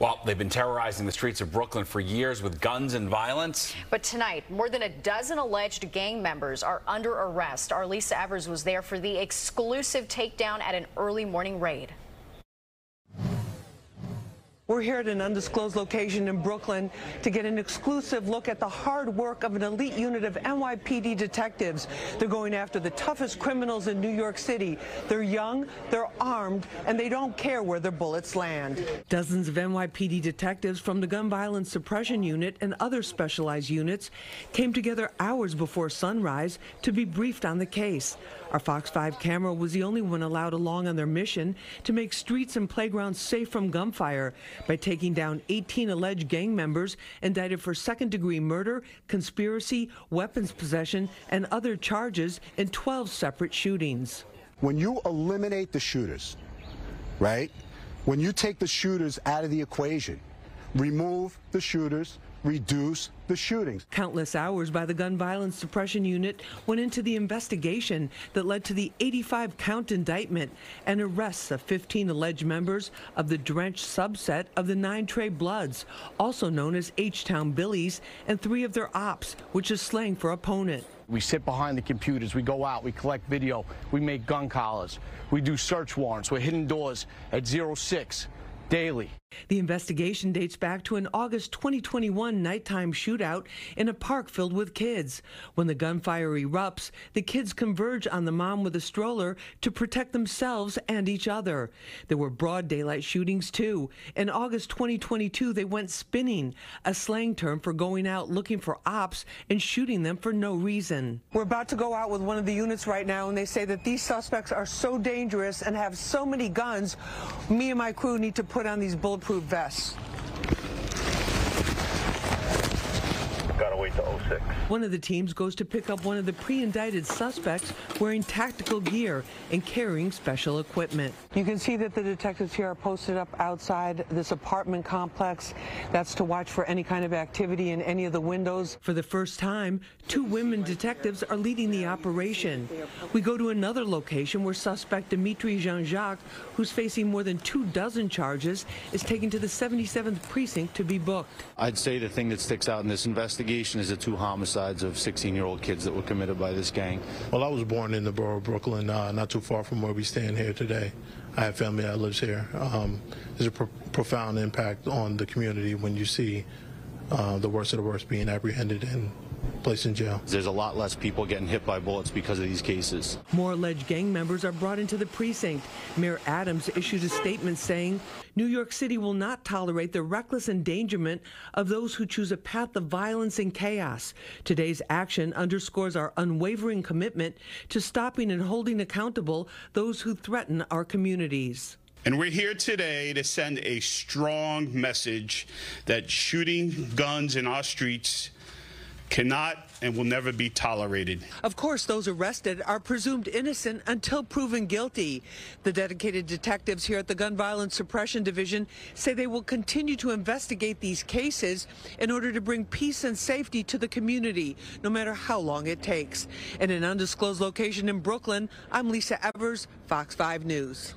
Well, they've been terrorizing the streets of Brooklyn for years with guns and violence. But tonight, more than a dozen alleged gang members are under arrest. Our Lisa Evers was there for the exclusive takedown at an early morning raid. We're here at an undisclosed location in Brooklyn to get an exclusive look at the hard work of an elite unit of NYPD detectives. They're going after the toughest criminals in New York City. They're young, they're armed, and they don't care where their bullets land. Dozens of NYPD detectives from the Gun Violence Suppression Unit and other specialized units came together hours before sunrise to be briefed on the case. Our Fox 5 camera was the only one allowed along on their mission to make streets and playgrounds safe from gunfire by taking down 18 alleged gang members indicted for second-degree murder, conspiracy, weapons possession, and other charges in 12 separate shootings. When you eliminate the shooters, right? When you take the shooters out of the equation, remove the shooters, reduce the shootings. Countless hours by the Gun Violence Suppression Unit went into the investigation that led to the 85-count indictment and arrests of 15 alleged members of the drenched subset of the 9 Trey Bloods, also known as H-Town Billies, and 3 of their ops, which is slang for opponent. We sit behind the computers, we go out, we collect video, we make gun collars, we do search warrants, we're hitting doors at 06 daily. The investigation dates back to an August 2021 nighttime shootout in a park filled with kids. When the gunfire erupts, the kids converge on the mom with a stroller to protect themselves and each other. There were broad daylight shootings too. In August 2022, they went spinning, a slang term for going out looking for ops and shooting them for no reason. We're about to go out with one of the units right now, and they say that these suspects are so dangerous and have so many guns, me and my crew need to put on these bulletproof vests. Gotta wait till 06. One of the teams goes to pick up one of the pre-indicted suspects wearing tactical gear and carrying special equipment. You can see that the detectives here are posted up outside this apartment complex. That's to watch for any kind of activity in any of the windows. For the first time, 2 women detectives are leading the operation. We go to another location where suspect Dimitri Jean-Jacques, who's facing more than 24 charges, is taken to the 77th precinct to be booked. I'd say the thing that sticks out in this investigation is the 2 homicides of 16-year-old kids that were committed by this gang. Well, I was born in the borough of Brooklyn, not too far from where we stand here today. I have family that lives here. There's a profound impact on the community when you see the worst of the worst being apprehended and placed in jail. There's a lot less people getting hit by bullets because of these cases. More alleged gang members are brought into the precinct. Mayor Adams issued a statement saying, New York City will not tolerate the reckless endangerment of those who choose a path of violence and chaos. Today's action underscores our unwavering commitment to stopping and holding accountable those who threaten our communities. And we're here today to send a strong message that shooting guns in our streets cannot and will never be tolerated. Of course, those arrested are presumed innocent until proven guilty. The dedicated detectives here at the Gun Violence Suppression Division say they will continue to investigate these cases in order to bring peace and safety to the community, no matter how long it takes. In an undisclosed location in Brooklyn, I'm Lisa Evers, Fox 5 News.